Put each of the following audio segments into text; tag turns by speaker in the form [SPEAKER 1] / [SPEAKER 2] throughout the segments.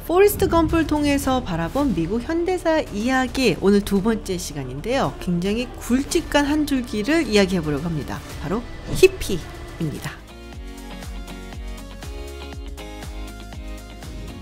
[SPEAKER 1] 포레스트 검프를 통해서 바라본 미국 현대사 이야기, 오늘 두 번째 시간인데요. 굉장히 굵직한 한 줄기를 이야기해 보려고 합니다. 바로 히피입니다.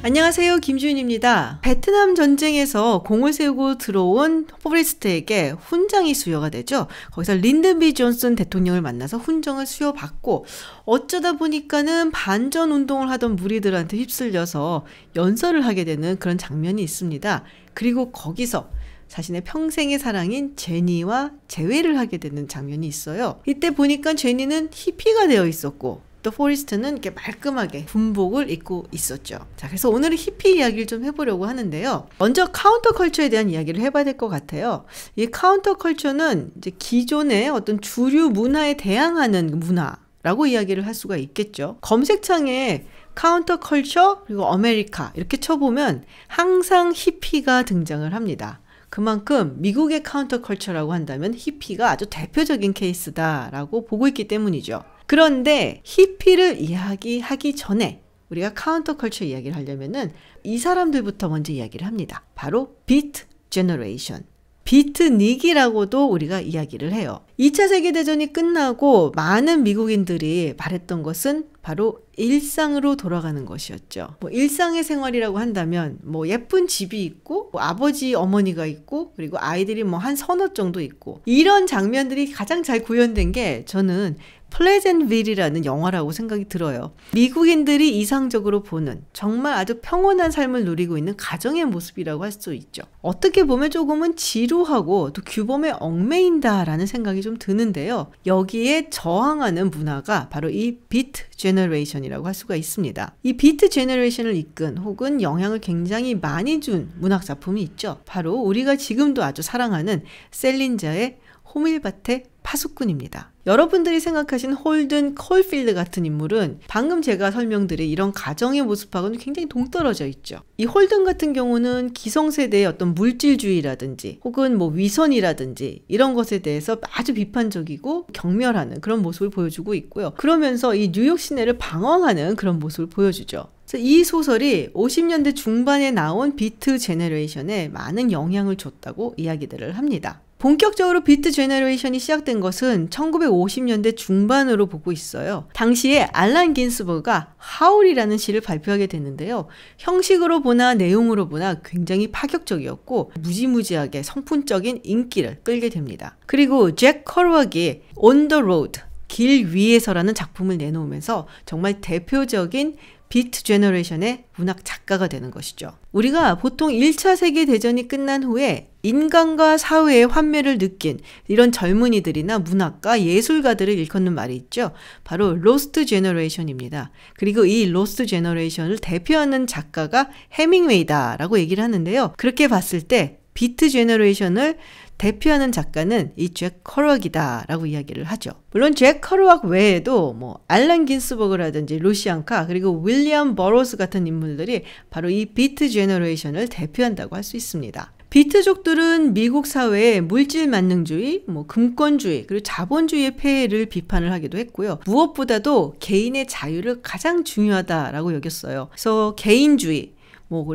[SPEAKER 1] 안녕하세요, 김주윤입니다. 베트남 전쟁에서 공을 세우고 들어온 포레스트에게 훈장이 수여가 되죠. 거기서 린든 B 존슨 대통령을 만나서 훈장을 수여받고, 어쩌다 보니까는 반전 운동을 하던 무리들한테 휩쓸려서 연설을 하게 되는 그런 장면이 있습니다. 그리고 거기서 자신의 평생의 사랑인 제니와 재회를 하게 되는 장면이 있어요. 이때 보니까 제니는 히피가 되어 있었고, 또 포레스트는 이렇게 말끔하게 군복을 입고 있었죠. 자, 그래서 오늘은 히피 이야기를 좀 해보려고 하는데요. 먼저 카운터 컬처에 대한 이야기를 해봐야 될 것 같아요. 이 카운터 컬처는 이제 기존의 어떤 주류 문화에 대항하는 문화라고 이야기를 할 수가 있겠죠. 검색창에 카운터 컬처 그리고 아메리카 이렇게 쳐보면 항상 히피가 등장을 합니다. 그만큼 미국의 카운터 컬처라고 한다면 히피가 아주 대표적인 케이스다라고 보고 있기 때문이죠. 그런데 히피를 이야기하기 전에 우리가 카운터 컬처 이야기를 하려면은 이 사람들부터 먼저 이야기를 합니다. 바로 비트 제너레이션, 비트닉이라고도 우리가 이야기를 해요. 2차 세계대전이 끝나고 많은 미국인들이 바랬던 것은 바로 일상으로 돌아가는 것이었죠. 일상의 생활이라고 한다면 예쁜 집이 있고 아버지 어머니가 있고 그리고 아이들이 한 서너 정도 있고, 이런 장면들이 가장 잘 구현된 게 저는 플레젠빌이라는 영화라고 생각이 들어요. 미국인들이 이상적으로 보는 정말 아주 평온한 삶을 누리고 있는 가정의 모습이라고 할 수 있죠. 어떻게 보면 조금은 지루하고 또 규범에 얽매인다라는 생각이 좀 드는데요. 여기에 저항하는 문화가 바로 이 비트 제너레이션이라고 할 수가 있습니다. 이 비트 제너레이션을 이끈 혹은 영향을 굉장히 많이 준 문학 작품이 있죠. 바로 우리가 지금도 아주 사랑하는 셀린저의 호밀밭의 파수꾼입니다. 여러분들이 생각하신 홀든 콜필드 같은 인물은 방금 제가 설명드린 이런 가정의 모습하고는 굉장히 동떨어져 있죠. 이 홀든 같은 경우는 기성세대의 어떤 물질주의라든지 혹은 위선이라든지 이런 것에 대해서 아주 비판적이고 경멸하는 그런 모습을 보여주고 있고요. 그러면서 이 뉴욕 시내를 방황하는 그런 모습을 보여주죠. 이 소설이 50년대 중반에 나온 비트 제너레이션에 많은 영향을 줬다고 이야기들을 합니다. 본격적으로 비트 제너레이션이 시작된 것은 1950년대 중반으로 보고 있어요. 당시에 알란 긴스버그가 하울이라는 시를 발표하게 됐는데요. 형식으로 보나 내용으로 보나 굉장히 파격적이었고 무지무지하게 성품적인 인기를 끌게 됩니다. 그리고 잭 커루악이 On the Road, 길 위에서라는 작품을 내놓으면서 정말 대표적인 비트 제너레이션의 문학 작가가 되는 것이죠. 우리가 보통 1차 세계대전이 끝난 후에 인간과 사회의 환멸을 느낀 이런 젊은이들이나 문학가, 예술가들을 일컫는 말이 있죠. 바로 로스트 제너레이션입니다. 그리고 이 로스트 제너레이션을 대표하는 작가가 해밍웨이다라고 얘기를 하는데요. 그렇게 봤을 때 비트 제너레이션을 대표하는 작가는 이 잭 커루악이다 라고 이야기를 하죠. 물론 잭 커루악 외에도 알란 긴스버그라든지 루시안 카 그리고 윌리엄 버로스 같은 인물들이 바로 이 비트 제너레이션을 대표한다고 할 수 있습니다. 비트족들은 미국 사회의 물질 만능주의, 금권주의, 그리고 자본주의의 폐해를 비판을 하기도 했고요. 무엇보다도 개인의 자유를 가장 중요하다라고 여겼어요. 그래서 개인주의,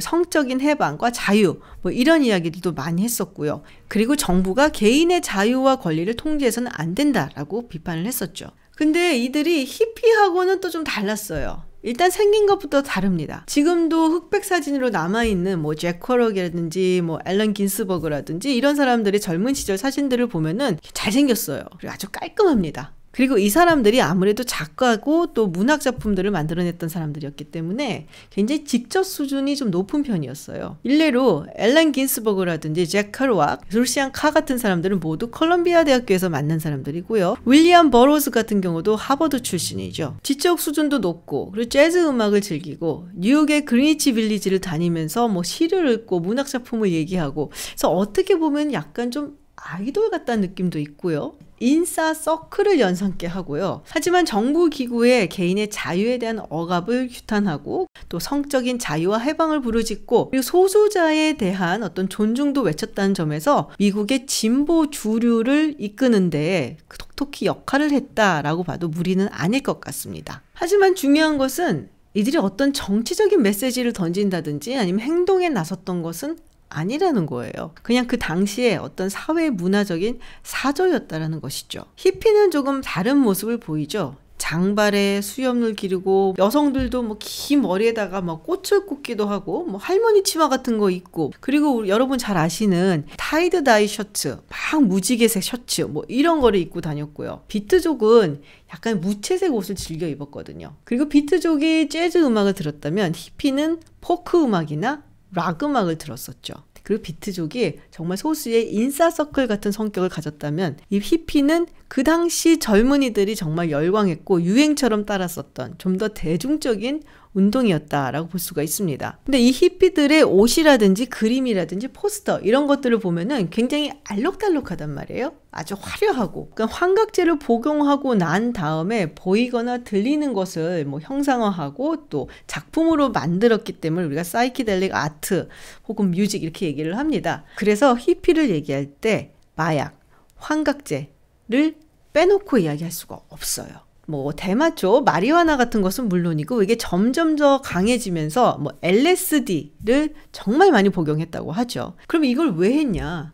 [SPEAKER 1] 성적인 해방과 자유, 이런 이야기들도 많이 했었고요. 그리고 정부가 개인의 자유와 권리를 통제해서는 안 된다라고 비판을 했었죠. 근데 이들이 히피하고는 또 좀 달랐어요. 일단 생긴 것부터 다릅니다. 지금도 흑백 사진으로 남아있는 잭 커럭이라든지 앨런 긴스버그라든지 이런 사람들의 젊은 시절 사진들을 보면은 잘생겼어요. 그리고 아주 깔끔합니다. 그리고 이 사람들이 아무래도 작가고 또 문학 작품들을 만들어냈던 사람들이었기 때문에 굉장히 직접 수준이 좀 높은 편이었어요. 일례로 앨런 긴스버그라든지 잭 커루악, 루시안 카 같은 사람들은 모두 컬럼비아 대학교에서 만난 사람들이고요. 윌리엄 버로스 같은 경우도 하버드 출신이죠. 지적 수준도 높고 그리고 재즈 음악을 즐기고 뉴욕의 그리니치 빌리지를 다니면서 시를 읽고 문학 작품을 얘기하고, 그래서 어떻게 보면 약간 좀 아이돌 같다는 느낌도 있고요. 인싸 서클을 연상케 하고요. 하지만 정부 기구의 개인의 자유에 대한 억압을 규탄하고 또 성적인 자유와 해방을 부르짖고 그리고 소수자에 대한 어떤 존중도 외쳤다는 점에서 미국의 진보 주류를 이끄는데 톡톡히 역할을 했다라고 봐도 무리는 아닐 것 같습니다. 하지만 중요한 것은 이들이 어떤 정치적인 메시지를 던진다든지 아니면 행동에 나섰던 것은 아니라는 거예요. 그냥 그 당시에 어떤 사회 문화적인 사조였다라는 것이죠. 히피는 조금 다른 모습을 보이죠. 장발에 수염을 기르고 여성들도 뭐 긴 머리에다가 막 꽃을 꽂기도 하고 뭐 할머니 치마 같은 거 입고 그리고 여러분 잘 아시는 타이드 다이 셔츠, 막 무지개색 셔츠 뭐 이런 거를 입고 다녔고요. 비트족은 약간 무채색 옷을 즐겨 입었거든요. 그리고 비트족이 재즈 음악을 들었다면 히피는 포크 음악이나 락 음악을 들었었죠. 그리고 비트족이 정말 소수의 인싸서클 같은 성격을 가졌다면 이 히피는 그 당시 젊은이들이 정말 열광했고 유행처럼 따랐었던 좀 더 대중적인 운동이었다라고 볼 수가 있습니다. 근데 이 히피들의 옷이라든지 그림이라든지 포스터 이런 것들을 보면은 굉장히 알록달록하단 말이에요. 아주 화려하고 그러니까 환각제를 복용하고 난 다음에 보이거나 들리는 것을 뭐 형상화하고 또 작품으로 만들었기 때문에 우리가 사이키델릭 아트 혹은 뮤직 이렇게 얘기를 합니다. 그래서 히피를 얘기할 때 마약, 환각제를 빼놓고 이야기할 수가 없어요. 뭐 대마초, 마리화나 같은 것은 물론이고 이게 점점 더 강해지면서 뭐 LSD를 정말 많이 복용했다고 하죠. 그럼 이걸 왜 했냐?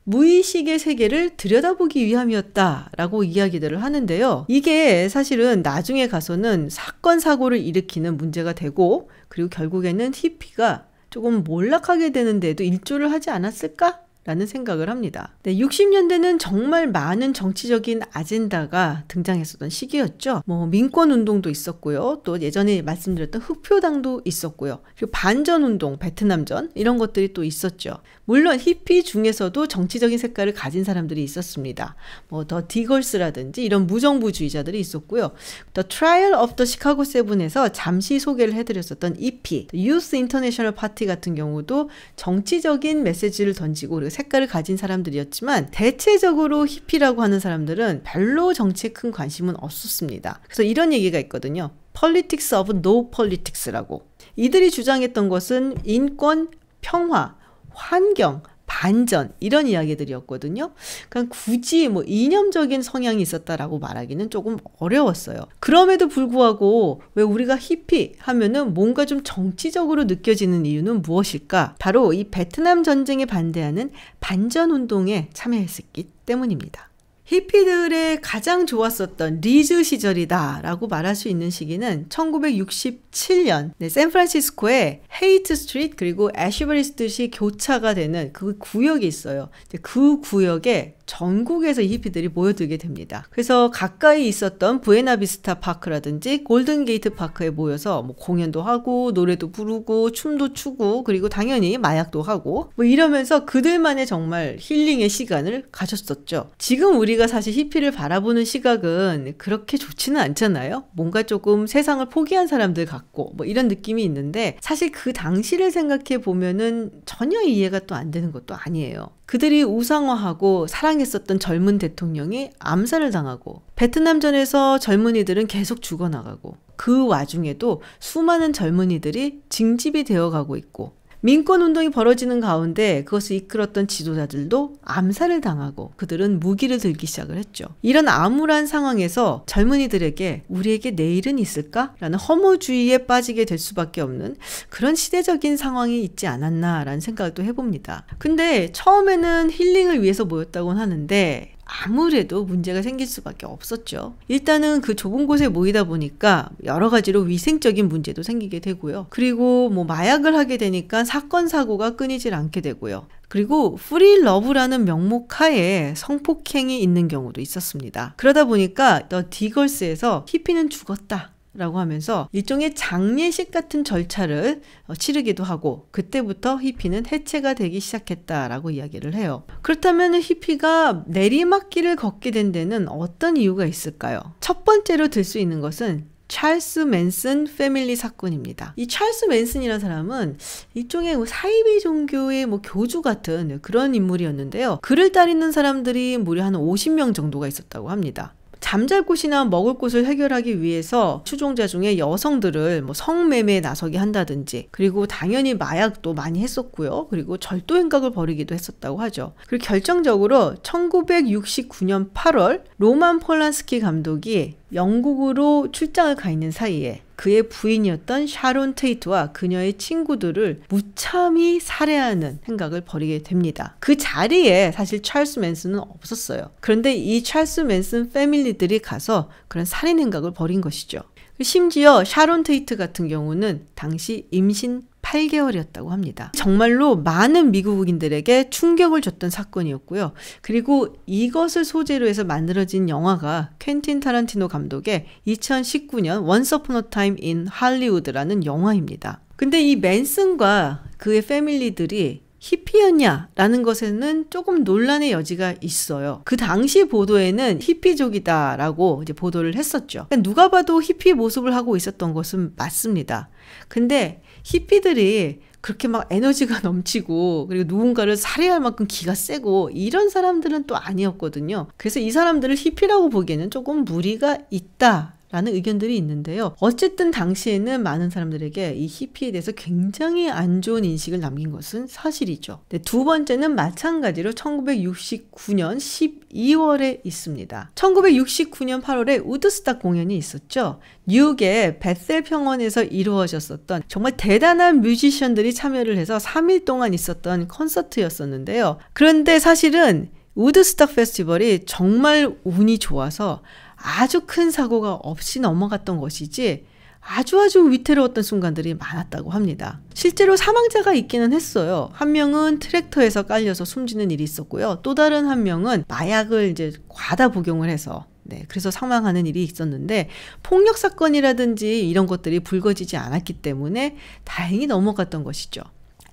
[SPEAKER 1] 무의식의 세계를 들여다보기 위함이었다라고 이야기들을 하는데요. 이게 사실은 나중에 가서는 사건 사고를 일으키는 문제가 되고 그리고 결국에는 히피가 조금 몰락하게 되는데도 일조를 하지 않았을까? 라는 생각을 합니다. 네, 60년대는 정말 많은 정치적인 아젠다가 등장했었던 시기였죠. 뭐 민권운동도 있었고요. 또 예전에 말씀드렸던 흑표당도 있었고요. 그리고 반전운동, 베트남전 이런 것들이 또 있었죠. 물론 히피 중에서도 정치적인 색깔을 가진 사람들이 있었습니다. 뭐 더 디걸스라든지 이런 무정부주의자들이 있었고요. The Trial of the Chicago 7에서 잠시 소개를 해드렸었던 EP, Youth International Party 같은 경우도 정치적인 메시지를 던지고 그리고 색깔을 가진 사람들이었지만 대체적으로 히피라고 하는 사람들은 별로 정치에 큰 관심은 없었습니다. 그래서 이런 얘기가 있거든요. Politics of No Politics라고. 이들이 주장했던 것은 인권, 평화, 환경, 반전 이런 이야기들이었거든요. 그러니까 굳이 뭐 이념적인 성향이 있었다라고 말하기는 조금 어려웠어요. 그럼에도 불구하고 왜 우리가 히피 하면은 뭔가 좀 정치적으로 느껴지는 이유는 무엇일까? 바로 이 베트남 전쟁에 반대하는 반전 운동에 참여했기 때문입니다. 히피들의 가장 좋았었던 리즈 시절이다 라고 말할 수 있는 시기는 1967년 샌프란시스코에 헤이트 스트리트 그리고 애쉬버리 스트리트이 교차가 되는 그 구역이 있어요. 그 구역에 전국에서 히피들이 모여들게 됩니다. 그래서 가까이 있었던 부에나비스타 파크라든지 골든게이트 파크에 모여서 뭐 공연도 하고 노래도 부르고 춤도 추고 그리고 당연히 마약도 하고 뭐 이러면서 그들만의 정말 힐링의 시간을 가졌었죠. 지금 우리가 사실 히피를 바라보는 시각은 그렇게 좋지는 않잖아요. 뭔가 조금 세상을 포기한 사람들 같고 뭐 이런 느낌이 있는데 사실 그 당시를 생각해 보면은 전혀 이해가 또 안 되는 것도 아니에요. 그들이 우상화하고 사랑했었던 젊은 대통령이 암살을 당하고 베트남전에서 젊은이들은 계속 죽어나가고 그 와중에도 수많은 젊은이들이 징집이 되어가고 있고 민권운동이 벌어지는 가운데 그것을 이끌었던 지도자들도 암살을 당하고 그들은 무기를 들기 시작을 했죠. 이런 암울한 상황에서 젊은이들에게 우리에게 내일은 있을까? 라는 허무주의에 빠지게 될 수밖에 없는 그런 시대적인 상황이 있지 않았나라는 생각을 또 해봅니다. 근데 처음에는 힐링을 위해서 모였다고는 하는데 아무래도 문제가 생길 수밖에 없었죠. 일단은 그 좁은 곳에 모이다 보니까 여러 가지로 위생적인 문제도 생기게 되고요. 그리고 뭐 마약을 하게 되니까 사건 사고가 끊이질 않게 되고요. 그리고 프리 러브라는 명목 하에 성폭행이 있는 경우도 있었습니다. 그러다 보니까 더 디걸스에서 히피는 죽었다 라고 하면서 일종의 장례식 같은 절차를 치르기도 하고 그때부터 히피는 해체가 되기 시작했다라고 이야기를 해요. 그렇다면 히피가 내리막길을 걷게 된 데는 어떤 이유가 있을까요? 첫 번째로 들 수 있는 것은 찰스 맨슨 패밀리 사건입니다. 이 찰스 맨슨이라는 사람은 일종의 사이비 종교의 교주 같은 그런 인물이었는데요. 그를 따르는 사람들이 무려 한 50명 정도가 있었다고 합니다. 잠잘 곳이나 먹을 곳을 해결하기 위해서 추종자 중에 여성들을 성매매에 나서게 한다든지 그리고 당연히 마약도 많이 했었고요. 그리고 절도 행각을 벌이기도 했었다고 하죠. 그리고 결정적으로 1969년 8월 로만 폴란스키 감독이 영국으로 출장을 가 있는 사이에 그의 부인이었던 샤론 테이트와 그녀의 친구들을 무참히 살해하는 생각을 벌이게 됩니다. 그 자리에 사실 찰스 맨슨은 없었어요. 그런데 이 찰스 맨슨 패밀리들이 가서 그런 살인 행각을 벌인 것이죠. 심지어 샤론 테이트 같은 경우는 당시 임신 8개월이었다고 합니다. 정말로 많은 미국인들에게 충격을 줬던 사건이었고요. 그리고 이것을 소재로 해서 만들어진 영화가 퀸틴 타란티노 감독의 2019년 Once Upon a Time in Hollywood라는 영화입니다. 근데 이 맨슨과 그의 패밀리들이 히피였냐라는 것에는 조금 논란의 여지가 있어요. 그 당시 보도에는 히피족이다라고 이제 보도를 했었죠. 그러니까 누가 봐도 히피 모습을 하고 있었던 것은 맞습니다. 근데 히피들이 그렇게 막 에너지가 넘치고 그리고 누군가를 살해할 만큼 기가 세고 이런 사람들은 또 아니었거든요. 그래서 이 사람들을 히피라고 보기에는 조금 무리가 있다 라는 의견들이 있는데요. 어쨌든 당시에는 많은 사람들에게 이 히피에 대해서 굉장히 안 좋은 인식을 남긴 것은 사실이죠. 네, 두 번째는 마찬가지로 1969년 12월에 있습니다. 1969년 8월에 우드스탁 공연이 있었죠. 뉴욕의 베셀 평원에서 이루어졌었던 정말 대단한 뮤지션들이 참여를 해서 3일 동안 있었던 콘서트였었는데요. 그런데 사실은 우드스탁 페스티벌이 정말 운이 좋아서 아주 큰 사고가 없이 넘어갔던 것이지 아주 위태로웠던 순간들이 많았다고 합니다. 실제로 사망자가 있기는 했어요. 한 명은 트랙터에서 깔려서 숨지는 일이 있었고요. 또 다른 한 명은 마약을 이제 과다 복용을 해서 그래서 사망하는 일이 있었는데 폭력 사건이라든지 이런 것들이 불거지지 않았기 때문에 다행히 넘어갔던 것이죠.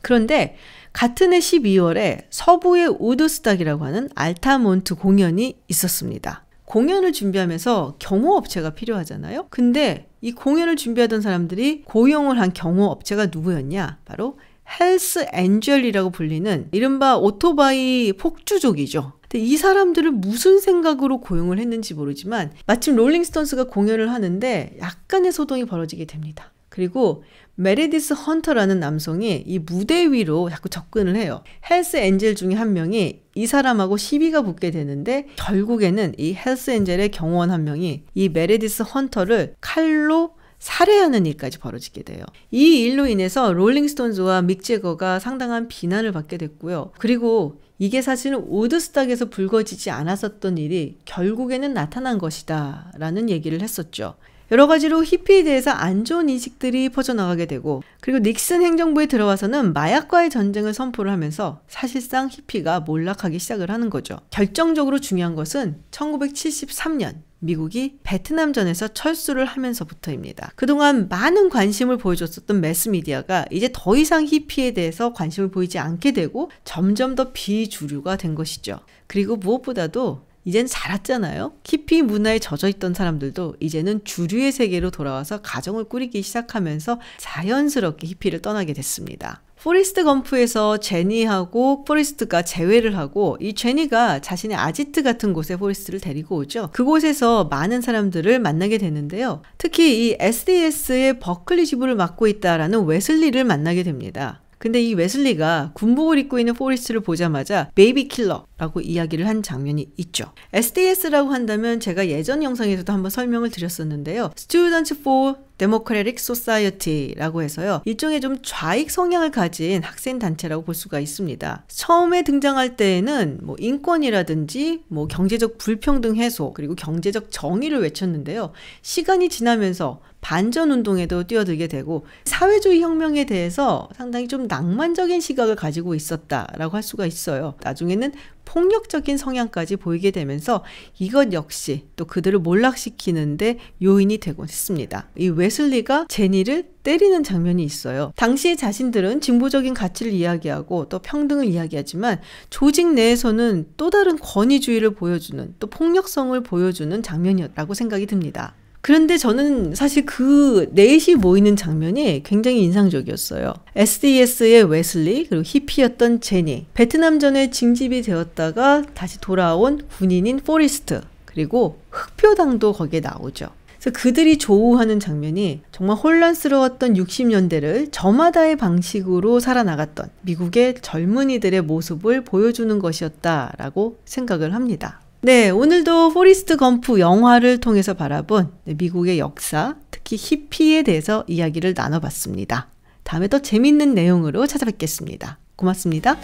[SPEAKER 1] 그런데 같은 해 12월에 서부의 우드스탁이라고 하는 알타몬트 공연이 있었습니다. 공연을 준비하면서 경호업체가 필요하잖아요. 근데 이 공연을 준비하던 사람들이 고용을 한 경호업체가 누구였냐? 바로 헬스 엔젤이라고 불리는 이른바 오토바이 폭주족이죠. 근데 이 사람들을 무슨 생각으로 고용을 했는지 모르지만 마침 롤링스톤스가 공연을 하는데 약간의 소동이 벌어지게 됩니다. 그리고 메리디스 헌터라는 남성이 이 무대 위로 자꾸 접근을 해요. 헬스 엔젤 중에 한 명이 이 사람하고 시비가 붙게 되는데 결국에는 이 헬스 엔젤의 경호원 한 명이 이 메리디스 헌터를 칼로 살해하는 일까지 벌어지게 돼요. 이 일로 인해서 롤링스톤즈와 믹 제거가 상당한 비난을 받게 됐고요. 그리고 이게 사실은 우드스탁에서 불거지지 않았었던 일이 결국에는 나타난 것이다 라는 얘기를 했었죠. 여러 가지로 히피에 대해서 안 좋은 인식들이 퍼져나가게 되고 그리고 닉슨 행정부에 들어와서는 마약과의 전쟁을 선포를 하면서 사실상 히피가 몰락하기 시작을 하는 거죠. 결정적으로 중요한 것은 1973년 미국이 베트남전에서 철수를 하면서부터입니다. 그동안 많은 관심을 보여줬었던 매스미디어가 이제 더 이상 히피에 대해서 관심을 보이지 않게 되고 점점 더 비주류가 된 것이죠. 그리고 무엇보다도 이젠 자랐잖아요. 히피 문화에 젖어있던 사람들도 이제는 주류의 세계로 돌아와서 가정을 꾸리기 시작하면서 자연스럽게 히피를 떠나게 됐습니다. 포레스트 검프에서 제니하고 포레스트가 재회를 하고 이 제니가 자신의 아지트 같은 곳에 포레스트를 데리고 오죠. 그곳에서 많은 사람들을 만나게 되는데요. 특히 이 SDS의 버클리 지부를 맡고 있다라는 웨슬리를 만나게 됩니다. 근데 이 웨슬리가 군복을 입고 있는 포레스트를 보자마자 베이비 킬러라고 이야기를 한 장면이 있죠. SDS라고 한다면 제가 예전 영상에서도 한번 설명을 드렸었는데요. Students for Democratic Society라고 해서요. 일종의 좀 좌익 성향을 가진 학생 단체라고 볼 수가 있습니다. 처음에 등장할 때에는 뭐 인권이라든지 뭐 경제적 불평등 해소 그리고 경제적 정의를 외쳤는데요. 시간이 지나면서 반전 운동에도 뛰어들게 되고 사회주의 혁명에 대해서 상당히 좀 낭만적인 시각을 가지고 있었다라고 할 수가 있어요. 나중에는 폭력적인 성향까지 보이게 되면서 이것 역시 또 그들을 몰락시키는데 요인이 되곤 했습니다. 이 웨슬리가 제니를 때리는 장면이 있어요. 당시에 자신들은 진보적인 가치를 이야기하고 또 평등을 이야기하지만 조직 내에서는 또 다른 권위주의를 보여주는 또 폭력성을 보여주는 장면이었다고 생각이 듭니다. 그런데 저는 사실 그 넷이 모이는 장면이 굉장히 인상적이었어요. SDS의 웨슬리 그리고 히피였던 제니, 베트남전에 징집이 되었다가 다시 돌아온 군인인 포레스트 그리고 흑표당도 거기에 나오죠. 그래서 그들이 조우하는 장면이 정말 혼란스러웠던 60년대를 저마다의 방식으로 살아나갔던 미국의 젊은이들의 모습을 보여주는 것이었다라고 생각을 합니다. 네, 오늘도 포리스트 검프 영화를 통해서 바라본 미국의 역사, 특히 히피에 대해서 이야기를 나눠봤습니다. 다음에 더 재밌는 내용으로 찾아뵙겠습니다. 고맙습니다.